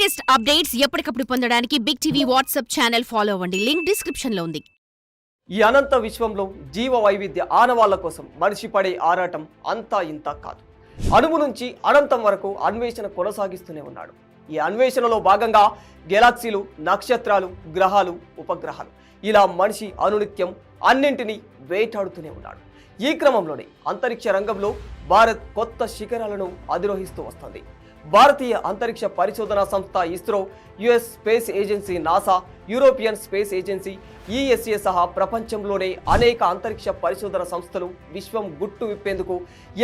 Latest updates ఎప్పటికప్పుడు పొందడానికి Big TV WhatsApp channel follow అవ్వండి. లింక్ డిస్క్రిప్షన్ లో ఉంది. ఈ అనంత విశ్వంలో జీవ వైవిధ్య ఆనవాళ్ల కోసం మనిషి పడే ఆరాటం అంతా ఇంత కాదు. అణువు నుంచి అనంతం వరకు అన్వేషణ కొనసాగిస్తూనే ఉన్నాడు. ఈ అన్వేషణలో భాగంగా గెలాక్సీలు, నక్షత్రాలు, గ్రహాలు, ఉపగ్రహాలు ఇలా మనిషి అనునిత్యం అన్నింటినీ వేటాడుతూనే ఉన్నాడు. ఈ క్రమంలోనే అంతరిక్ష రంగంలో భారత్ కొత్త శిఖరాలను అధిరోహిస్తూ వస్తుంది. భారతీయ అంతరిక్ష పరిశోధనా సంస్థ ISRO, US space agency NASA, European space agency ESA సహా ప్రపంచంలోనే అనేక అంతరిక్ష పరిశోధన సంస్థలు విశ్వం గుట్టు విప్పేందుకు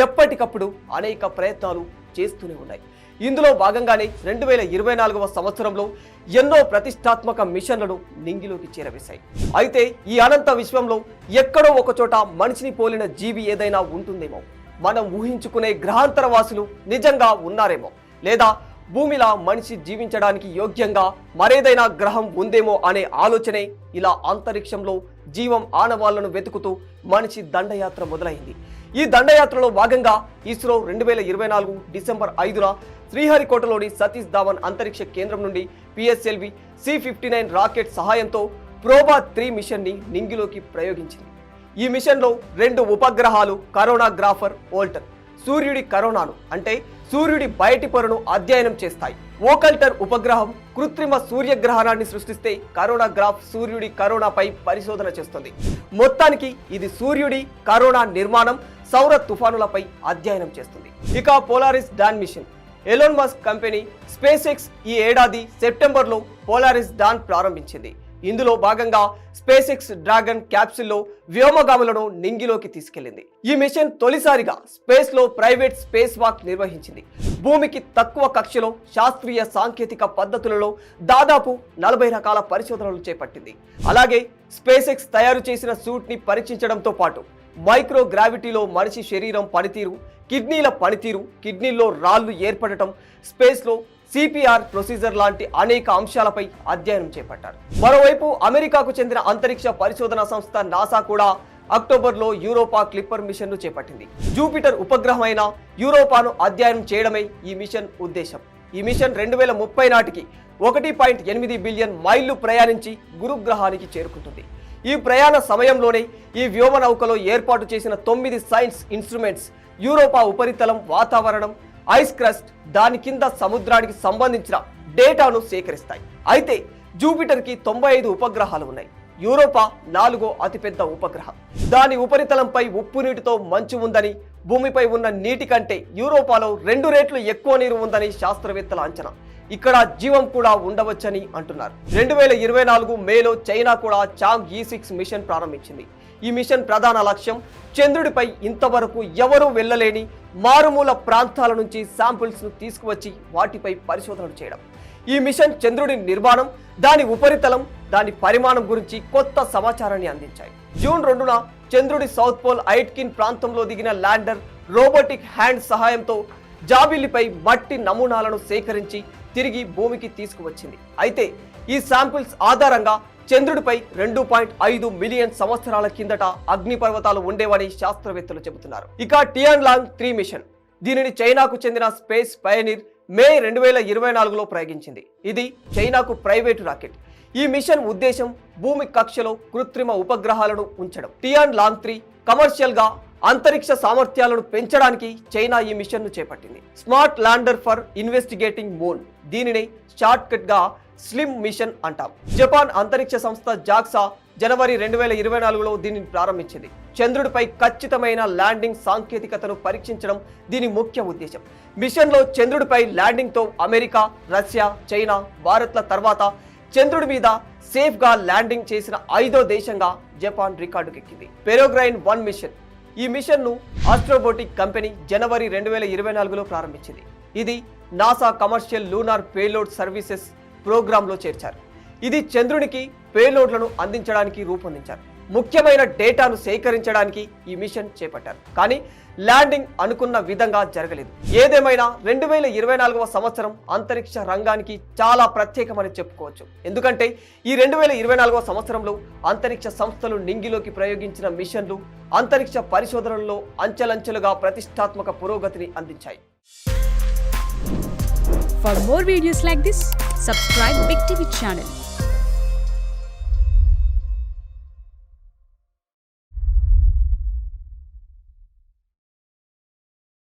ఎప్పటికప్పుడు అనేక ప్రయత్నాలు చేస్తూనే ఉన్నాయి. ఇందులో భాగంగానే 2024వ సంవత్సరంలో ఎన్నో ప్రతిష్టాత్మక మిషన్లను నింగిలోకి చేరవేశాయి. అయితే ఈ అనంత విశ్వంలో ఎక్కడో ఒకచోట మనిషిని పోలిన జీవి ఏదైనా ఉంటుందేమో, మనం ఊహించుకునే గ్రహాంతరవాసులు నిజంగా ఉన్నారేమో, లేదా భూమిలా మనిషి జీవించడానికి యోగ్యంగా మరేదైనా గ్రహం ఉందేమో అనే ఆలోచనే ఇలా అంతరిక్షంలో జీవం ఆనవాళ్లను వెతుకుతూ మనిషి దండయాత్ర మొదలైంది. ఈ దండయాత్రలో భాగంగా ఇస్రో 2024 డిసెంబర్ 5న శ్రీహరికోటలోని సతీష్ ధావన్ అంతరిక్ష కేంద్రం నుండి పిఎస్ఎల్వి C-59 రాకెట్ సహాయంతో ప్రోబా 3 మిషన్ని నింగిలోకి ప్రయోగించింది. ఈ మిషన్లో 2 ఉపగ్రహాలు కరోనాగ్రాఫర్ వోల్టర్ సూర్యుడి కరోనాను అంటే సూర్యుడి బయటి పొరను అధ్యయనం చేస్తాయి. వోకల్టర్ ఉపగ్రహం కృత్రిమ సూర్యగ్రహణాన్ని సృష్టిస్తే కరోనాగ్రాఫ్ సూర్యుడి కరోనాపై పరిశోధన చేస్తుంది. మొత్తానికి ఇది సూర్యుడి కరోనా నిర్మాణం, సౌర తుఫానులపై అధ్యయనం చేస్తుంది. ఇక Polaris Dawn mission, Elon Musk company SpaceX ఈ ఏడాది సెప్టెంబర్లో పోలారిస్ డాన్ ప్రారంభించింది. ఇందులో భాగంగా స్పేస్ ఎక్స్ డ్రాగన్ క్యాప్సూల్లో వ్యోమగాములను నింగిలోకి తీసుకెళ్లింది. ఈ మిషన్ తొలిసారిగా స్పేస్ లో ప్రైవేట్ స్పేస్ వాక్ నిర్వహించింది. భూమికి తక్కువ కక్షలో శాస్త్రీయ సాంకేతిక పద్ధతులలో దాదాపు 40 రకాల పరిశోధనలు చేపట్టింది. అలాగే స్పేస్ ఎక్స్ తయారు చేసిన సూట్ ని పరీక్షించడంతో పాటు మైక్రో గ్రావిటీలో మనిషి శరీరం పనితీరు, కిడ్నీల పనితీరు, కిడ్నీల్లో రాళ్లు ఏర్పడటం, స్పేస్ లో సిపిఆర్ ప్రొసీజర్ లాంటి అనేక అంశాలపై అధ్యయనం చేపట్టారు. మరోవైపు అమెరికాకు చెందిన అంతరిక్ష పరిశోధనా సంస్థ నాసా కూడా అక్టోబర్లో యూరోపా క్లిప్పర్ మిషన్ను చేపట్టింది. జూపిటర్ ఉపగ్రహమైన యూరోపాను అధ్యయనం చేయడమే ఈ మిషన్ ఉద్దేశం. ఈ మిషన్ 2030 నాటికి 1.8 బిలియన్ మైళ్లు ప్రయాణించి గురుగ్రహానికి చేరుకుంటుంది. ఈ ప్రయాణ సమయంలోనే ఈ వ్యోమ నౌకలో ఏర్పాటు చేసిన 9 సైన్స్ ఇన్స్ట్రుమెంట్స్ యూరోపా ఉపరితలం, వాతావరణం, ఐస్ క్రస్ట్, దాని కింద సముద్రానికి సంబంధించిన డేటాను సేకరిస్తాయి. అయితే జూపిటర్కి 95 ఉపగ్రహాలు ఉన్నాయి. యూరోపా 4వ అతిపెద్ద ఉపగ్రహం. దాని ఉపరితలంపై ఉప్పు నీటితో మంచు ఉందని, భూమిపై ఉన్న నీటి కంటే యూరోపాలో 2 రెట్లు ఎక్కువ నీరు ఉందని శాస్త్రవేత్తల అంచనా. ఇక్కడ జీవం కూడా ఉండవచ్చని అంటున్నారు. 2024 మేలో చైనా కూడా చాంగ్ E6 మిషన్ ప్రారంభించింది. ఈ మిషన్ ప్రధాన లక్ష్యం చంద్రుడిపై ఇంతవరకు ఎవరూ వెళ్ళలేని మారుమూల ప్రాంతాల నుంచి శాంపిల్స్ ను తీసుకువచ్చి వాటిపై పరిశోధనలు చేయడం. ఈ మిషన్ చంద్రుడి నిర్మాణం, దాని ఉపరితలం, దాని పరిమాణం గురించి కొత్త సమాచారాన్ని అందించాయి. జూన్ 2న చంద్రుడి సౌత్ పోల్ ఐట్కిన్ ప్రాంతంలో దిగిన ల్యాండర్ రోబోటిక్ హ్యాండ్ సహాయంతో జాబిల్లిపై మట్టి నమూనాలను సేకరించి తిరిగి భూమికి తీసుకువచ్చింది. అయితే ఈ శాంపిల్స్ ఆధారంగా చంద్రుడిపై 2.5 మిలియన్ సంవత్సరాల కిందట అగ్నిపర్వతాలు ఉండేవని శాస్త్రవేత్తలు చెబుతున్నారు. ఇక టియాన్లాంగ్ 3 మిషన్, దీనిని చైనాకు చెందిన స్పేస్ పయనీర్ మే 2024లో ప్రయోగించింది. ఇది చైనాకు ప్రైవేటు రాకెట్. ఈ మిషన్ ఉద్దేశం భూమి కక్షలో కృత్రిమ ఉపగ్రహాలను ఉంచడం. టియాన్లాంగ్ 3 కమర్షియల్ గా అంతరిక్ష సామర్థ్యాలను పెంచడానికి చైనా ఈ మిషన్ ను చేపట్టింది. Smart lander for investigating moon, దీనిని షార్ట్ కట్ గా స్లిమ్ మిషన్ అంటాం. జపాన్ అంతరిక్ష సంస్థ జాక్సా జనవరి 2024లో దీనిని ప్రారంభించింది. చంద్రుడిపై ఖచ్చితమైన ల్యాండింగ్ సాంకేతికతను పరీక్షించడం దీని ముఖ్య ఉద్దేశం. మిషన్లో చంద్రుడిపై ల్యాండింగ్తో అమెరికా, రష్యా, చైనా, భారత్ల తర్వాత చంద్రుడి మీద సేఫ్ గా ల్యాండింగ్ చేసిన 5వ దేశంగా జపాన్ రికార్డుకెక్కింది. పెరోగ్రైన్ 1 మిషన్, ఈ మిషన్ ను ఆస్ట్రోబోటిక్ కంపెనీ జనవరి 2024లో ప్రారంభించింది. ఇది NASA commercial lunar payload services ప్రోగ్రాంలో చేర్చారు. ఇది చంద్రునికి పేలోడ్లను అందించడానికి రూపొందించారు. ముఖ్యమైన డేటాను సేకరించడానికి ఈ మిషన్ చేపట్టారు. కానీ ల్యాండింగ్ అనుకున్న విధంగా జరగలేదు. ఏదేమైనా 2024వ సంవత్సరం అంతరిక్ష రంగానికి చాలా ప్రత్యేకమని చెప్పుకోవచ్చు. ఎందుకంటే ఈ 2024వ సంవత్సరంలో అంతరిక్ష సంస్థలు నింగిలోకి ప్రయోగించిన మిషన్లు అంతరిక్ష పరిశోధనల్లో అంచెలంచెలుగా ప్రతిష్టాత్మక పురోగతిని అందించాయి. For more videos like this, subscribe Big TV channel.